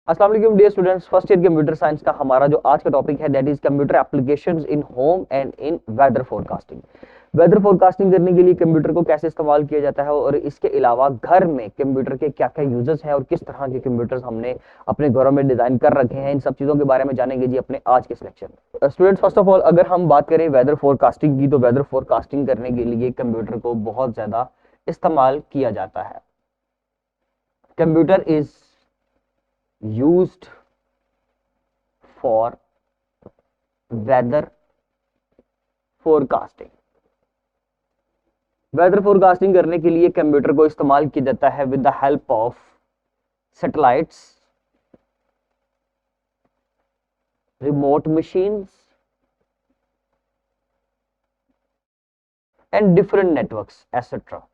अस्सलाम वालेकुम dear students, first year computer science का हमारा जो आज का टॉपिक है that is computer applications in home and in weather forecasting. Weather forecasting करने के लिए कंप्यूटर को कैसे इस्तेमाल किया जाता है और इसके अलावा घर में कंप्यूटर के क्या क्या यूजेस हैं और किस तरह के कंप्यूटर्स हमने अपने घरों में डिजाइन कर रखे हैं, इन सब चीजों के बारे में जानेंगे जी अपने आज के सिलेक्शन में। स्टूडेंट्स, फर्स्ट ऑफ ऑल अगर हम बात करें वेदर फोरकास्टिंग की, तो वेदर फोरकास्टिंग करने के लिए कंप्यूटर को बहुत ज्यादा इस्तेमाल किया जाता है। Computer is used for weather forecasting। Weather forecasting करने के लिए कंप्यूटर को इस्तेमाल किया जाता है with the help of satellites, remote machines and different networks etcetera.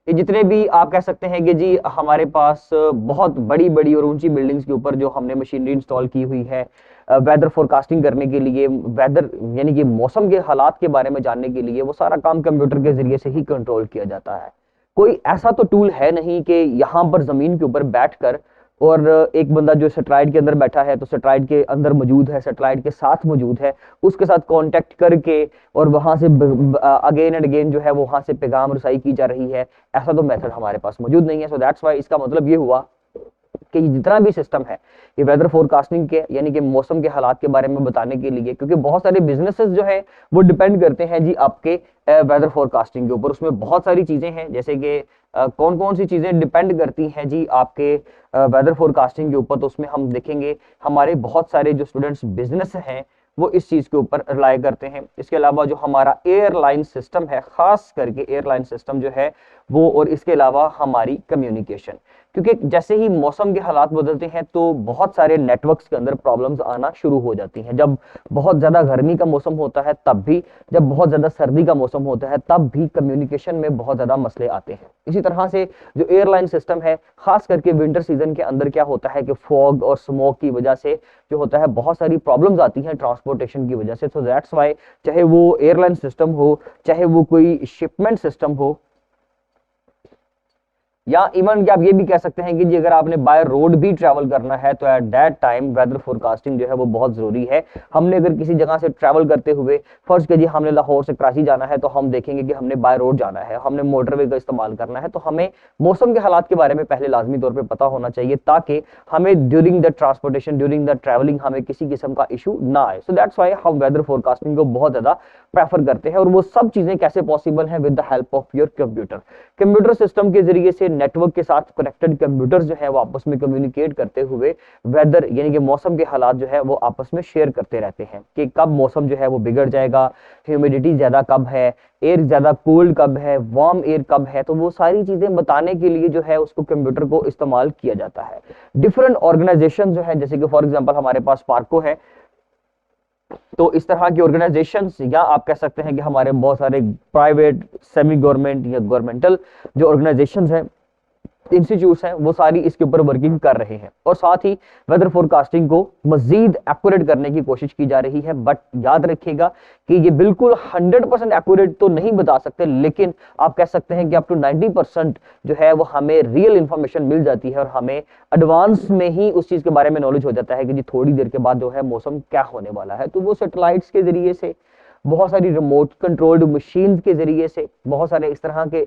ये जितने भी आप कह सकते हैं कि जी हमारे पास बहुत बड़ी बड़ी और ऊंची बिल्डिंग्स के ऊपर जो हमने मशीनरी इंस्टॉल की हुई है वेदर फोरकास्टिंग करने के लिए, वेदर यानी कि मौसम के हालात के बारे में जानने के लिए, वो सारा काम कंप्यूटर के जरिए से ही कंट्रोल किया जाता है। कोई ऐसा तो टूल है नहीं कि यहाँ पर जमीन के ऊपर बैठकर और एक बंदा जो सैटेलाइट के अंदर बैठा है तो सैटेलाइट के अंदर मौजूद है, सैटेलाइट के साथ मौजूद है, उसके साथ कांटेक्ट करके और वहां से अगेन एंड अगेन जो है वो वहां से पैगाम रसाई की जा रही है। ऐसा तो मेथड हमारे पास मौजूद नहीं है। सो दैट्स वाई इसका मतलब ये हुआ कि जितना भी सिस्टम है ये वेदर फोरकास्टिंग के यानी कि मौसम के हालात के बारे में बताने के लिए, क्योंकि बहुत सारे बिजनेसेस जो है वो डिपेंड करते हैं जी आपके वेदर फोरकास्टिंग के ऊपर। उसमें बहुत सारी चीजें हैं, जैसे कि कौन कौन सी चीजें डिपेंड करती हैं जी आपके वेदर फोरकास्टिंग के ऊपर, तो उसमें हम देखेंगे हमारे बहुत सारे जो स्टूडेंट्स बिजनेस हैं वो इस चीज के ऊपर रिलाई करते हैं। इसके अलावा जो हमारा एयरलाइन सिस्टम है, खास करके एयरलाइन सिस्टम जो है वो, और इसके अलावा हमारी कम्युनिकेशन, क्योंकि जैसे ही मौसम के हालात बदलते हैं तो बहुत सारे नेटवर्क्स के अंदर प्रॉब्लम्स आना शुरू हो जाती हैं। जब बहुत ज्यादा गर्मी का मौसम होता है तब भी, जब बहुत ज्यादा सर्दी का मौसम होता है तब भी कम्युनिकेशन में बहुत ज्यादा मसले आते हैं। इसी तरह से जो एयरलाइन सिस्टम है, खास करके विंटर सीजन के अंदर क्या होता है कि फॉग और स्मोक की वजह से जो होता है बहुत सारी प्रॉब्लम्स आती हैं ट्रांसपोर्टेशन की वजह से। सो दैट्स वाई चाहे वो एयरलाइन सिस्टम हो, चाहे वो कोई शिपमेंट सिस्टम हो, या इवन कि आप ये भी कह सकते हैं कि जी अगर आपने बाय रोड भी ट्रैवल करना है तो at that time weather forecasting जो है वो बहुत जरूरी है। हमने अगर किसी जगह से ट्रैवल करते हुए, फर्ज कीजिए हमने लाहौर से कराची जाना है, तो हम देखेंगे कि हमने बाय रोड जाना है, हमने मोटरवे का इस्तेमाल करना है, तो हमें मौसम के हालात के बारे में पहले लाजमी तौर पर पता होना चाहिए ताकि हमें during the transportation, during the travelling हमें किसी किस्म का इशू ना आए। सो दैट्स वाई हम वेदर फोरकास्टिंग को बहुत ज्यादा प्रेफर करते हैं। और वो सब चीजें कैसे पॉसिबल है? With the help of your computer. Computer system के जरिए से नेटवर्क के साथ कनेक्टेड कंप्यूटर्स जो है वो आपस में कम्युनिकेट करते हुए वेदर यानी कि मौसम के हालात जो है वो आपस में शेयर करते रहते हैं कि कब मौसम जो है वो बिगड़ जाएगा, ह्यूमिडिटी ज्यादा कब है, एयर ज्यादा कोल्ड कब है, वार्म एयर कब है। तो वो सारी चीजें बताने के लिए जो है उसको कंप्यूटर को इस्तेमाल किया जाता है। डिफरेंट ऑर्गेनाइजेशन जो है, जैसे कि फॉर एग्जांपल हमारे पास पार्को है, तो इस तरह की ऑर्गेनाइजेशंस, या आप कह सकते हैं कि हमारे बहुत सारे प्राइवेट, सेमी गवर्नमेंट या गवर्नमेंटल जो ऑर्गेनाइजेशंस हैं, इंस्टीट्यूट्स हैं, वो सारी इसके ऊपर वर्किंग कर रहे हैं। और साथ ही वेदर फोरकास्टिंग को मजीद एक्यूरेट करने की कोशिश की जा रही है। बट याद रखिएगा कि ये बिल्कुल 100% एक्यूरेट तो नहीं बता सकते, लेकिन आप कह सकते हैं कि अप टू 90% जो है वो हमें रियल इंफॉर्मेशन मिल जाती है और हमें एडवांस में ही उस चीज के बारे में नॉलेज हो जाता है कि जी थोड़ी देर के बाद जो है मौसम क्या होने वाला है। तो वो सैटेलाइट्स के जरिए से, बहुत सारी रिमोट कंट्रोल्ड मशीन के जरिए से, बहुत सारे इस तरह के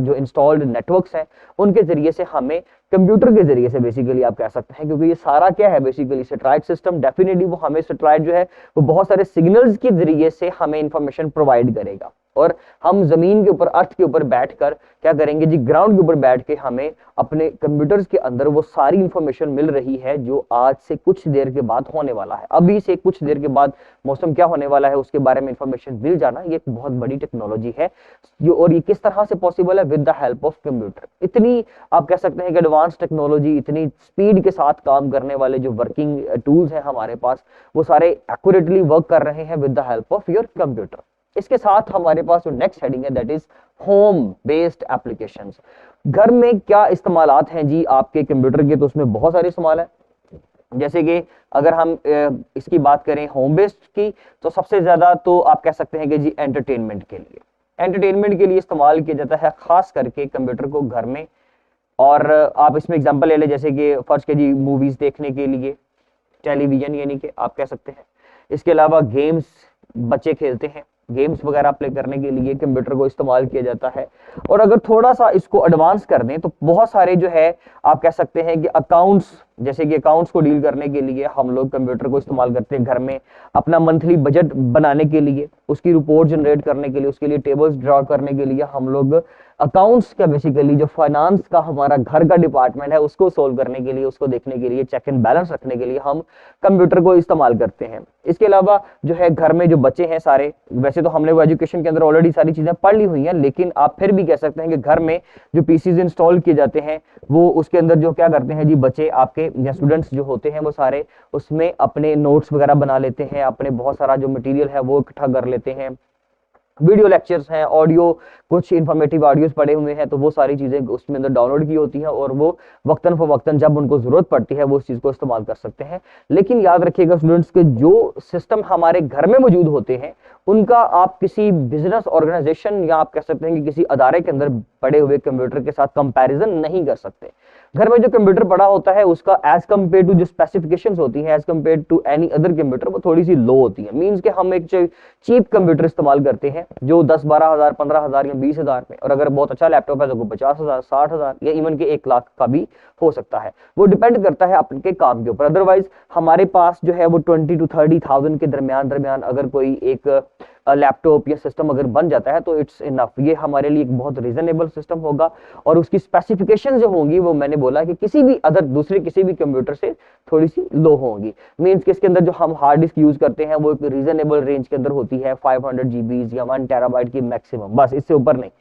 जो इंस्टॉल्ड नेटवर्क्स हैं उनके जरिए से, हमें कंप्यूटर के जरिए से बेसिकली आप कह सकते हैं, क्योंकि ये सारा क्या है बेसिकली सैटेलाइट सिस्टम, डेफिनेटली वो हमें सैटेलाइट जो है वो बहुत सारे सिग्नल्स के जरिए से हमें इंफॉर्मेशन प्रोवाइड करेगा। और हम जमीन के ऊपर, अर्थ के ऊपर बैठकर क्या करेंगे जी, ग्राउंड के ऊपर बैठ के हमें अपने कंप्यूटर्स के अंदर वो सारी इंफॉर्मेशन मिल रही है जो आज से कुछ देर के बाद होने वाला है। अभी से कुछ देर के बाद मौसम क्या होने वाला है उसके बारे में इंफॉर्मेशन मिल जाना, ये एक बहुत बड़ी टेक्नोलॉजी है। और ये किस तरह से पॉसिबल है? With the help of computer. इतनी आप कह सकते हैं कि एडवांस टेक्नोलॉजी, इतनी स्पीड के साथ काम करने वाले जो वर्किंग टूल्स हैं हमारे पास, वो सारे एक्यूरेटली वर्क कर रहे हैं with the help of your computer. इसके साथ हमारे पास जो नेक्स्ट हेडिंग है that is home based applications. घर में क्या इस्तेमालात हैं जी आपके कंप्यूटर के? तो उसमें बहुत सारे इस्तेमाल है। जैसे कि अगर हम इसकी बात करें होम बेस्ड की, तो सबसे ज्यादा तो आप कह सकते हैं कि जी एंटरटेनमेंट के लिए इस्तेमाल किया जाता है। खास करके कंप्यूटर को घर में और आप इसमें एग्जांपल ले लें, जैसे कि फर्स्ट के जी मूवीज देखने के लिए टेलीविजन, यानी कि आप कह सकते हैं। इसके अलावा गेम्स बच्चे खेलते हैं, गेम्स वगैरह प्ले करने के लिए कंप्यूटर को इस्तेमाल किया जाता है। और अगर थोड़ा सा इसको एडवांस कर दें तो बहुत सारे जो है आप कह सकते हैं कि अकाउंट्स, जैसे कि अकाउंट्स को डील करने के लिए हम लोग कंप्यूटर को इस्तेमाल करते हैं घर में, अपना मंथली बजट बनाने के लिए, उसकी रिपोर्ट जनरेट करने के लिए, उसके लिए टेबल्स ड्रॉ करने के लिए हम लोग अकाउंट्स का, बेसिकली जो फाइनेंस का हमारा घर का डिपार्टमेंट है उसको सोल्व करने के लिए, उसको देखने के लिए, चेक एंड बैलेंस रखने के लिए हम कंप्यूटर को इस्तेमाल करते हैं। इसके अलावा जो है घर में जो बच्चे हैं सारे, वैसे तो हमने वो एजुकेशन के अंदर ऑलरेडी सारी चीजें पढ़ ली हुई हैं, लेकिन आप फिर भी कह सकते हैं कि घर में जो पीसीज इंस्टॉल किए जाते हैं वो उसके अंदर जो क्या करते हैं जी, बच्चे आपके या स्टूडेंट्स जो होते हैं वो सारे उसमें अपने नोट्स वगैरह बना लेते हैं, अपने बहुत सारा जो मटेरियल है वो इकट्ठा कर लेते हैं, वीडियो लेक्चर्स हैं, ऑडियो, कुछ इंफॉर्मेटिव ऑडियोज पड़े हुए हैं, तो वो सारी चीजें उसमें अंदर डाउनलोड की होती हैं और वो वक्तन फवक्तन जब उनको जरूरत पड़ती है वो उस चीज को इस्तेमाल कर सकते हैं। लेकिन याद रखिएगा स्टूडेंट्स के जो सिस्टम हमारे घर में मौजूद होते हैं उनका आप किसी बिजनेस ऑर्गेनाइजेशन या आप कह सकते हैं कि किसी अदारे के अंदर पड़े हुए कंप्यूटर के साथ कंपैरिजन नहीं कर सकते। घर में जो कंप्यूटर पड़ा होता है उसका एज कम्पेयर टू जो स्पेसिफिकेशंस होती हैं, as compared to any other computer, वो थोड़ी सी लो होती है। मींस कि हम एक चीप कंप्यूटर इस्तेमाल करते हैं जो 10-12 हज़ार, 15 हज़ार या 20 हज़ार में, और अगर बहुत अच्छा लैपटॉप है तो 50 हज़ार, 60 हज़ार या इवन के 1 लाख का भी हो सकता है। वो डिपेंड करता है आपके काम के ऊपर। अदरवाइज हमारे पास जो है वो 20 to 30,000 के दरमियान अगर कोई एक लैपटॉप या सिस्टम अगर बन जाता है तो इट्स इनफ, ये हमारे लिए एक बहुत रीजनेबल सिस्टम होगा। और उसकी स्पेसिफिकेशन जो होंगी वो मैंने बोला कि किसी भी अदर दूसरे किसी भी कंप्यूटर से थोड़ी सी लो होंगी। मींस कि इसके अंदर जो हम हार्ड डिस्क यूज करते हैं वो एक रीजनेबल रेंज के अंदर होती है, 500 GB या 1 TB की मैक्सिमम, बस इससे ऊपर नहीं।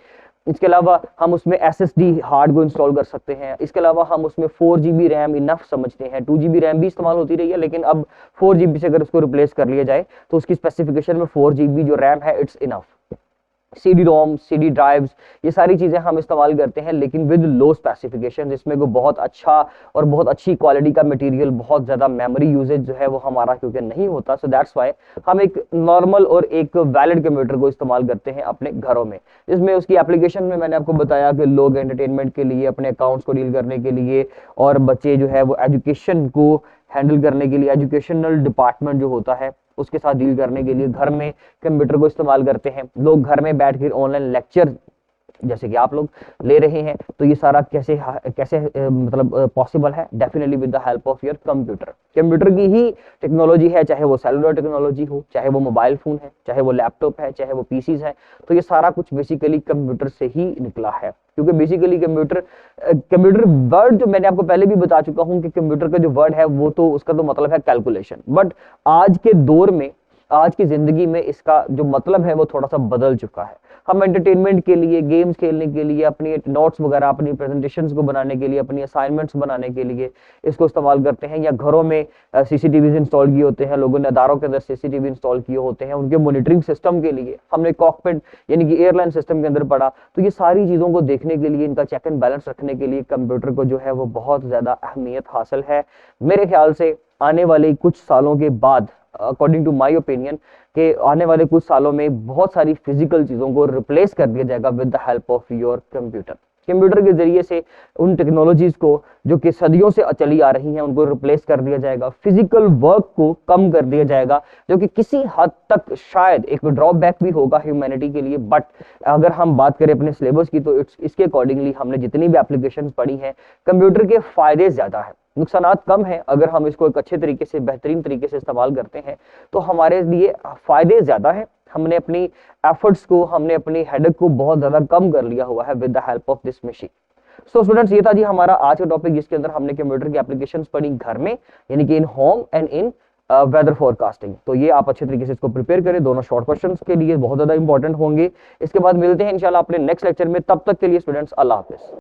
इसके अलावा हम उसमें SSD हार्ड को इंस्टॉल कर सकते हैं। इसके अलावा हम उसमें 4 GB रैम इनफ समझते हैं। 2 GB रैम भी इस्तेमाल होती रही है, लेकिन अब 4 GB से अगर उसको रिप्लेस कर लिया जाए तो उसकी स्पेसिफिकेशन में 4 GB जो रैम है it's enough. CD ROM, CD drives, ये सारी चीजें हम इस्तेमाल करते हैं, लेकिन विद लो स्पेसिफिकेशन, जिसमें को बहुत अच्छा और बहुत अच्छी क्वालिटी का मटेरियल, बहुत ज्यादा मेमोरी यूजेज जो है वो हमारा क्योंकि नहीं होता। सो दैट्स वाई हम एक नॉर्मल और एक वैलिड कंप्यूटर को इस्तेमाल करते हैं अपने घरों में, जिसमें उसकी एप्लीकेशन में मैंने आपको बताया कि लोग एंटरटेनमेंट के लिए, अपने अकाउंट्स को डील करने के लिए, और बच्चे जो है वो एजुकेशन को हैंडल करने के लिए, एजुकेशनल डिपार्टमेंट जो होता है उसके साथ डील करने के लिए घर में कंप्यूटर को इस्तेमाल करते हैं। लोग घर में बैठ कर ऑनलाइन लेक्चर जैसे कि आप लोग ले रहे हैं, तो ये सारा कैसे कैसे मतलब पॉसिबल है? Definitely with the help of your computer. Computer की ही टेक्नोलॉजी है, चाहे वो सेलुलर टेक्नोलॉजी हो, चाहे वो मोबाइल फोन है, चाहे वो लैपटॉप है, चाहे वो पीसीज है, तो ये सारा कुछ बेसिकली कंप्यूटर से ही निकला है। क्योंकि बेसिकली कंप्यूटर वर्ड जो मैंने आपको पहले भी बता चुका हूं कि कंप्यूटर का जो वर्ड है वो तो उसका तो मतलब है कैलकुलेशन, बट आज के दौर में, आज की जिंदगी में इसका जो मतलब है वो थोड़ा सा बदल चुका है। हम एंटरटेनमेंट के लिए, गेम्स खेलने के लिए, अपनी नोट्स वगैरह, अपनी प्रेजेंटेशंस को बनाने के लिए, अपनी असाइनमेंट्स बनाने के लिए इसको इस्तेमाल करते हैं। या घरों में CCTV इंस्टॉल किए होते हैं, लोगों ने अदारों के अंदर CCTV इंस्टॉल किए होते हैं, उनके मॉनिटरिंग सिस्टम के लिए हमने कॉकपिट यानी कि एयरलाइन सिस्टम के अंदर पढ़ा। तो ये सारी चीजों को देखने के लिए, इनका चेक एंड बैलेंस रखने के लिए कंप्यूटर को जो है वो बहुत ज्यादा अहमियत हासिल है। मेरे ख्याल से आने वाले कुछ सालों के बाद, अकॉर्डिंग टू माय ओपिनियन, कि आने वाले कुछ सालों में बहुत सारी फिजिकल चीजों को रिप्लेस कर दिया जाएगा with the help of your computer. Computer के जरिए से उन टेक्नोलॉजीज को जो कि सदियों से चली आ रही हैं उनको रिप्लेस कर दिया जाएगा, फिजिकल वर्क को कम कर दिया जाएगा, जो कि किसी हद तक शायद एक ड्रॉबैक भी होगा ह्यूमैनिटी के लिए। बट अगर हम बात करें अपने सिलेबस की तो इसके अकॉर्डिंगली हमने जितनी भी एप्लीकेशंस पढ़ी हैं, कंप्यूटर के फायदे ज्यादा है, नुकसानात कम है। अगर हम इसको एक अच्छे तरीके से, बेहतरीन तरीके से इस्तेमाल करते हैं तो हमारे लिए फायदे ज्यादा है। हमने अपनी एफर्ट्स को, हमने अपनी हेडेक को बहुत ज्यादा कम कर लिया हुआ है with the help of this machine. So students, ये था जी हमारा आज का टॉपिक, जिसके अंदर हमने कंप्यूटर की एप्लीकेशंस पढ़ी घर में, यानी कि in home and in weather forecasting. तो ये आप अच्छे तरीके से इसको प्रिपेयर करें, दोनों शॉर्ट क्वेश्चंस के लिए बहुत ज्यादा इंपॉर्टेंट होंगे। इसके बाद मिलते हैं इंशाल्लाह अपने नेक्स्ट लेक्चर में, तब तक के लिए स्टूडेंट्स अल्लाह हाफिज।